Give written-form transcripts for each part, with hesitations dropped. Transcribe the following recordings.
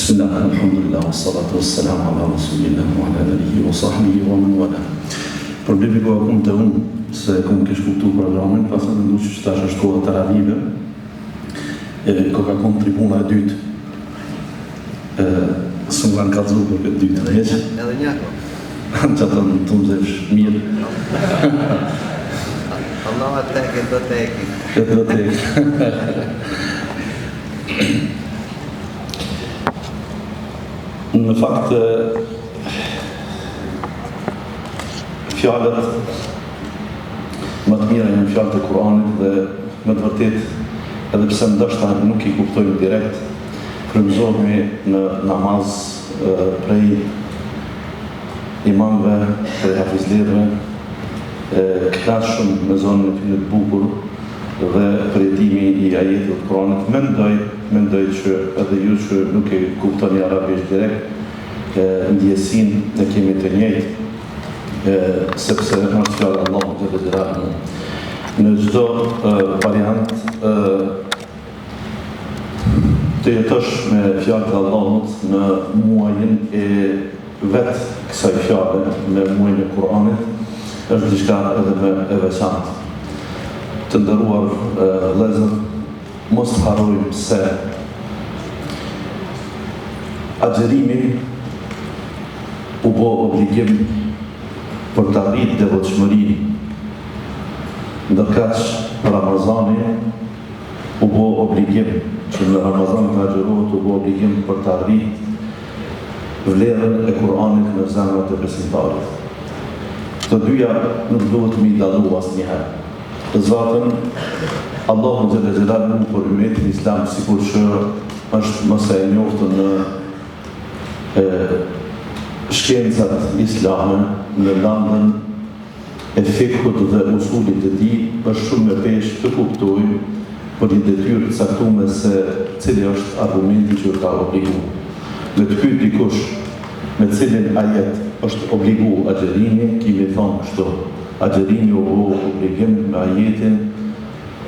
Bismillah, alhamdulillah, wassalatu wassalamu ala rasulillah wa ala alihi wa sahbihi wa man wala. Problemi ku akum të unë, se kom kesh kuptu programin, pasë në ndu që tash është koha të ravive, ko ka kom tribuna e dytë, së më kanë kalëzu për këtë dytë në heqë. Edhe njako? Që të në të mëzësh mirë. Allah teki, do teki. Do teki. Në fakt, fjalët më të mira janë fjalët e Kuranit dhe më të vërtet, edhe pse ndoshta nuk i kuptojmë direkt, frymëzohemi në namaz prej imamëve, prej hafizlerëve, kënaqshëm me zonën e tyre të bukur dhe përjetimi i ajetit të Kuranit. Mendoj që edhe ju që nuk e kuptoni arabisht direkt, ndjesinë ne kemi të njëjtë, sepse është fjala Allahu te xhelalu. Në çdo variant të jetosh me fjalët e Allahut në muajin e vet kësaj fjale, në muajin e Kuranit, është diçka edhe më e veçantë. Të nderuar vëllezër, mos harrojmë se agjerimi u bë obligim për të arritur devotshmërinë, ndërkaq Ramazani u bë obligim që në Ramazan të agjerohet, u bë obligim për të arritur vlerën e Kuranit në zemrat e besimtarit. Të dyja nuk duhet mi dallu asnjëherë. Zatën, Allahu Gjelle Gjelalu për umetin islam, sikur që është mëse e njoftën në shkencat islame, në landën e fikut dhe usulit të tij, është shumë e peshë të kuptojmë për një detyrë të caktuar se cili është argumenti që ka obliguar. Me të pyet dikush me cilin ajet është obligu agjerimi, kimi thonë kështu. Agjerimi u bë obligim me ajetin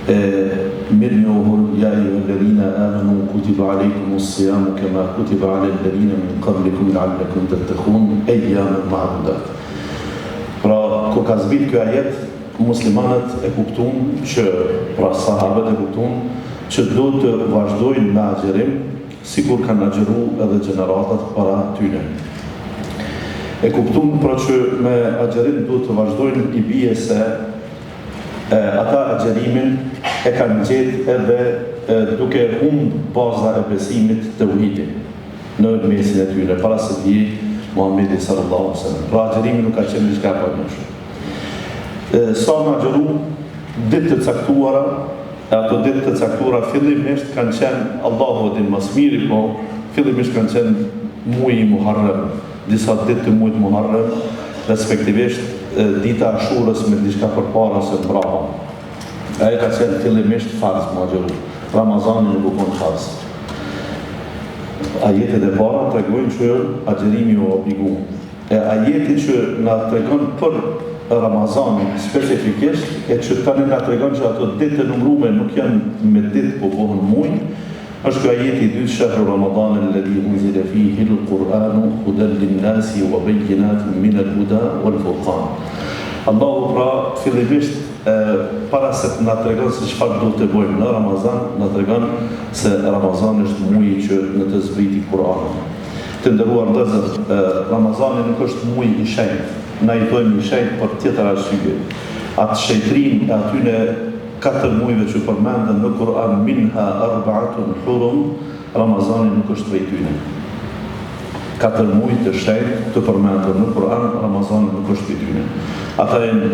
mirë njohur, ja ayyuhalladhina amanu kutiba alaykumus siyamu kama kutiba alal ladhina min qablikum la'allakum tattaqun ayyaman ma'dudat. Pra, kur ka zbrit ky ajet, muslimanët e kuptuan që, pra sahabët e kuptuan që do të vazhdojnë me agjerim, sikur kanë agjeruar edhe gjeneratat para tyre. E kuptuan pra që me agjerim do të vazhdojnë, i bie se ata agjerimin e kanë gjetë edhe duke humbur baza e besimit të uhidit në mesin e tyre, para se vijë Muhamedi sallallahu alaihi wasallam. Pra agjerimi nuk ka qenë diçka e pamundshme. Sa në agjeru ditë të caktuara, ato ditë të caktuara fillimisht kanë qenë, Allahu din mas miri, po fillimisht kanë qenë muaji Muharram, disa ditë të muajit Muharram, respektivisht dita Ashurës me diçka përpara se mbrapa. Ai ka qenë fillimisht farz me agjeru. Ramazani nuk u kon farz. Ajetet e para tregojnë që agjerimi u obligu. Ajeti që na tregon për Ramazanin specifikisht, e që tani na tregon që ato ditë të numëruara nuk janë me ditë, po bëhen muaj, është ky ajeti i dytë, shahru Ramadan alladhi unzila fihi al-Qur'anu hudan lin-nasi wa bayyinatin min al-huda wal-furqan. Allahu pra fillimisht para se na tregon se çfarë duhet të bëjmë në Ramazan, na tregon se Ramazani është muaji që në të zbriti Kur'ani. Të nderuar vëllezër, Ramazani nuk është muaj i shenjtë. Na jetojmë i shenjtë për tjetër arsye. Atë shenjtërinë e atyre 4 muajve që përmenden në Kur'an, minha arba'atun hurum, Ramazani nuk është prej tyre. 4 muaj të shenjtë të përmendur në Kur'an, Ramazani nuk është prej tyre. Ata janë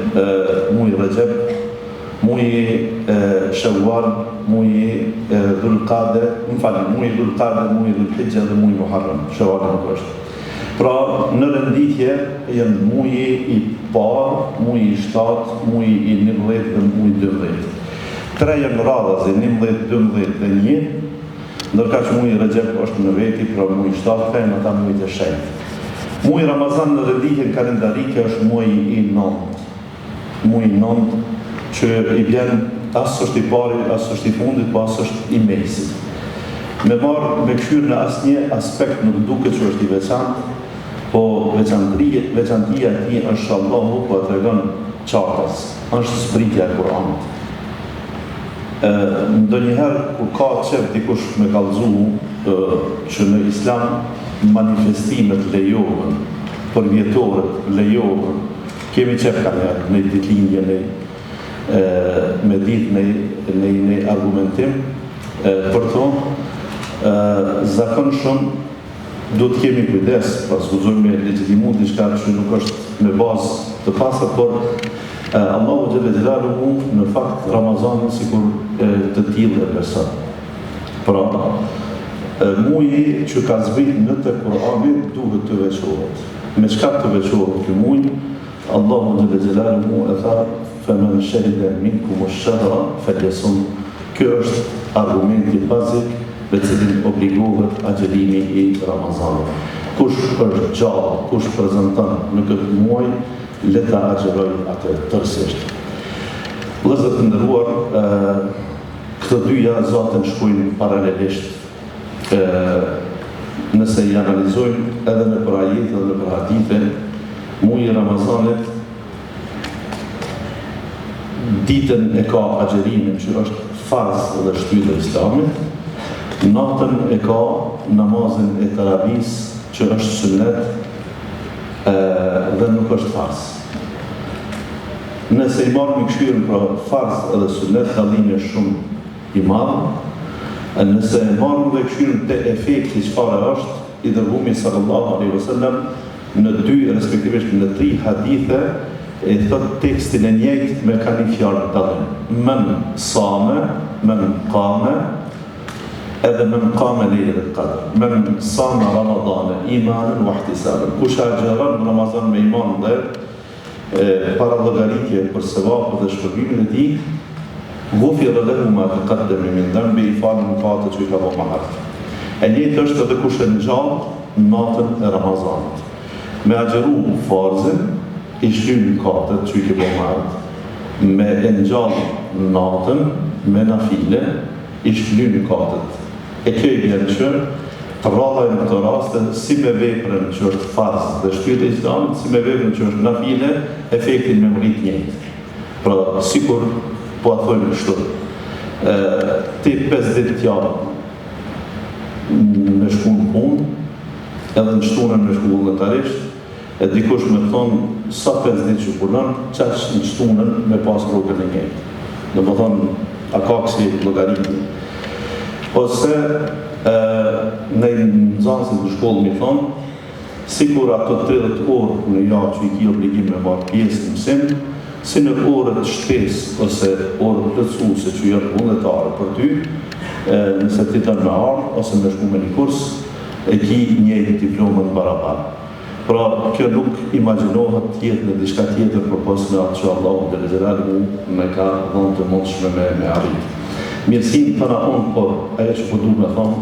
muaji Rajab, muaji Shawwal, muaji Dhul-Qa'da, muaji Dhul-Qa'da, muaji Dhul-Hijja dhe muaji Muharram. Shawwal nuk është. Pra, në renditje janë muaji i parë, muaji i 7, muaji i 11 dhe muaji 12. 3 janë radhazi, 11, 12 dhe 1, ndërkaq muaji Rajab është në veti, pra muaji 7 kanë ata muajt e shenjtë. Muaji Ramazan në renditjen kalendarike është muaji i 9. Muaji i 9 që i vjen as është i pari, as është i fundit, po as është i mesit. Me marrë me këshyrë në asnjë aspekt nuk duket që është i veçantë, po veçantia e tij është Allahu po tregon qartas, është zbritja e Kuranit. Ndonjëherë kur ka qef dikush me kallëzu që në Islam manifestimet lejohen, përvjetoret lejohen, kemi qef ka në ditëlindje me ditë në argumentim për to, zakonshëm do të kemi kujdes, pas gëzojmë me legjitimu diçka që nuk është me bazë të pasat, por Allahu Gjelle Gjelaluhu në fakt Ramazanin sikur të tillë e beson. Pra, muji që ka zbrit në të Kur'anit duhet të veçohet. Me çka të veçohet ky muj? Allahu Gjelle Gjelaluhu e tha فَمَنْ شَهِدَ مِنْكُمُ الشَّهْرَ فَلْيَصُمْ. Kjo është argumenti bazik me cilin obligohet agjerimi i Ramazanit. Kush është gjallë, kush prezanton në këtë muaj, le ta agjeroj atë tërësisht. Vëllezër të nderuar, këto dyja zoten shkojnë paralelisht. Nëse i analizojmë edhe në për ajete dhe në për hadithe, muji i Ramazanit ditën e ka agjerimin që është farz dhe shtyllë e Islamit, natën e ka namazin e taravis që është sunnet dhe nuk është farz. Nëse i marrë me këshyrën për farz edhe sunnet, dallimi është shumë i madh. Nëse i marrë me këshyrën të efekti çfarë është, i dërguari sallallahu alaihi wasallam në 2 respektivisht në 3 hadithe e thot tekstin e njëjtë me ka një fjalë dallim. Men same, men qame, edhe men qame lejlet qadr. Men same Ramadane imanen wa ihtisaben. Kush agjeron Ramazan me iman dhe para llogaritje për sevapët dhe shpërbimin e tij, ghufira lahu ma taqaddama min dhanbi, i falën mëkatet që i ka bërë më herët. E njëjtë është edhe kush e ngjall natën e Ramazanit. Me agjeru farzin, i shlyn mëkatet që i ka bërë më herët. Me e ngjall natën me nafile, i shlyn mëkatet. E kjo i vjen që të rradhaj në këto raste, si me veprën që është farz dhe shtyllë e Islamit, si me veprën që është nafile, efektin me mrit njëjtë. Pra, sikur po a thojmë kështu. Ti 5 ditë t'javë me shku në punë, edhe në shtunën me shku vullnetarisht, e dikush me thonë sa 5 ditë që punon, qaq në shtunën me pas rrugën e njëjtë. Dhe më thonë, a ka kësi llogaritë. Ose në nxënësit në shkollë mi thonë, sikur ato 30 orë në javë që i ki obligim me marrë pjesë në mësim, si në orët shtesë ose orët plotësuese që janë vullnetare për ty, nëse ti dën me ardhë ose me shku me një kurs, e ki njëjtë diplomën barabarë. Pra, kjo nuk imagjinohet tjetë në diçka tjetër përpos me atë që Allahu Gjelle Gjelaluhu me ka dhënë të mundshme me arritë. Mirësinë tëna unë, por ajo që po du me thonë,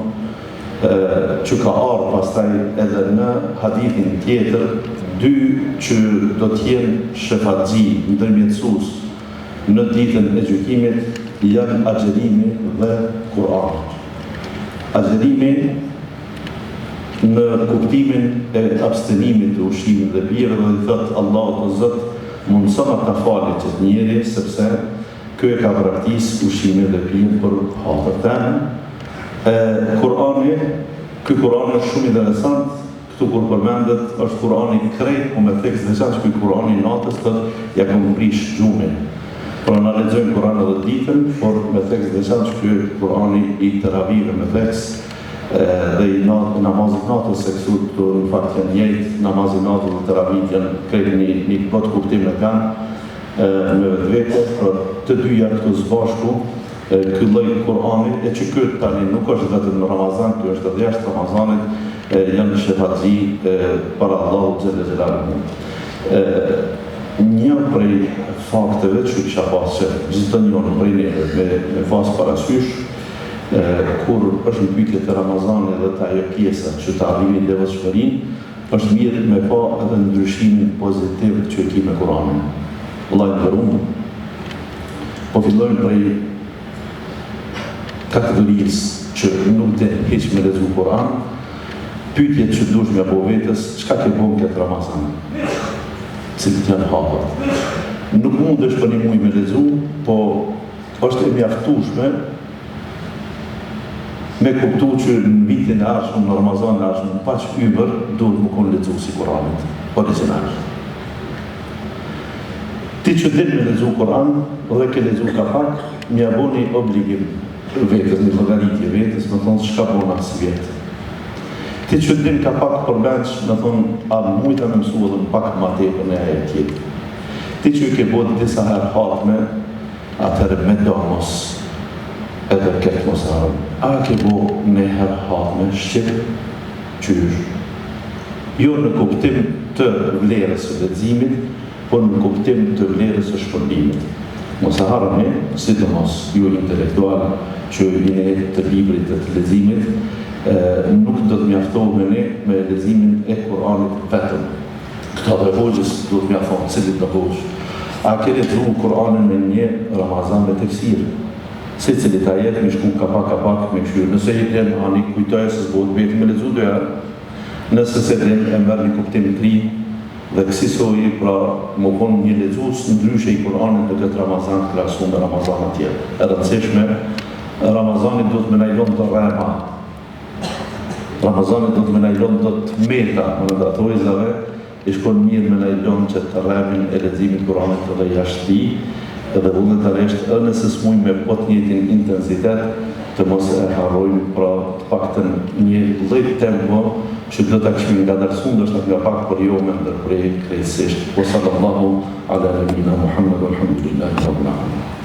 që ka ardhur pastaj edhe në hadithin tjetër, 2 që do t'jenë shefatxhi, ndërmjetësues në ditën e gjykimit, janë agjerimi dhe Kur'ani. Agjerimi në kuptimin e abstenimit të ushqimit dhe pirë, dhe i thëtë Allahu të Zot, mundësona ta falit që njeri, sepse kjo e ka praktis ushqimit dhe pirë për hatër tënë. Kur'ani, ky Kur'ani është shumë interesant, këtu kur përmendet është Kur'ani krejt, po me tekst dhe qanë që ky Kur'ani natës të ja këmë prish gjumin. Pra në lexojmë Kur'an edhe ditën, por me tekst dhe qanë që ky Kur'ani i teravive me tekst dhe i namazit natës, se këtu në fakt janë njëjtë, namazit natës dhe teravit janë krejt një botë kuptim në kanë me vetë, pra të dyja këtu zbashku, ky lloj Kur'anit, e që këtë tani nuk është vetëm në Ramazan, kjo është edhe jashtë Ramazanit, janë shefatxhi para Allahu Gjelle Gjelaluhu. Një prej fakteve që kisha pas që gjithë njënë prej neve me pas parasysh, kur është në pyetje të Ramazanit dhe të ajo pjesa që të arrimi devotshmërinë, është mirë me pa edhe ndryshimin pozitiv që e ki me Kur'anin. Vëllai nderuar, po fillojmë prej kategorisë që nuk dhe heq me lexu Kur'an, pyetjet që dush me bo vetës, çka ke bo këtë Ramazan? Cilit janë hapët. Nuk mund është për një muj me lexu, po është e mjaftueshme me kuptu që në vitin e arshëm, në Ramazan e arshëm, në paq ybër, duhet më konë lexu si Kur'anit, original. Ti që din me lexu Kur'an, dhe ke lexu ka pak, mja boni obligim vetës, një llogaritje vetës, me thonë çka bona si vjetë. Ti që din ka pak përbenç, me thonë, a mujta me mësu edhe pak ma tepër në ajet tjetër. Ti që ke bodi disa herë hatme, atëherë me domos, edhe këtë mos harëm. A ke bo në herë hatme, shqip, qysh. Jo në kuptim të vlerës së leximit, por në kuptim të vlerës së shpërblimit. Mos harëm sidomos ju intelektual që jeni të librit të leximit, nuk do të mjaftoheni me leximin e Kur'anit vetëm. Këta dhe hoxhës do të mjafton, cilit dhe hoxhë. A ke lexuar Kur'anin me një Ramazan me tefsir? Se cilit ajet me shku kapak me këshyrë. Nëse i den, ani kujtoj se s'bot beti me lexu dy herë. Nëse se den, e merr një kuptim të ri dhe kësisoj pra më konë një lexues ndryshe i Kur'anit në këtë Ramazan të krahasu me Ramazanat tjerë. E rëndësishme, Ramazanit do të më najlon të rrema. Ramazanit do të më najlon të meta në datojzave, i shkon mirë me najlon që të rremin e leximit Kur'anit edhe jashtë edhe vullnetarisht, nëse s'muj me pot njëtin intensitet, të mos e harrojmë pra të paktën një lloj tempo që do ta kishim ngadalësuar ndoshta nga pak, por jo me ndërprej krejtësisht. Sallallahu ala nabina Muhammad walhamdulillahi rabbil alamin.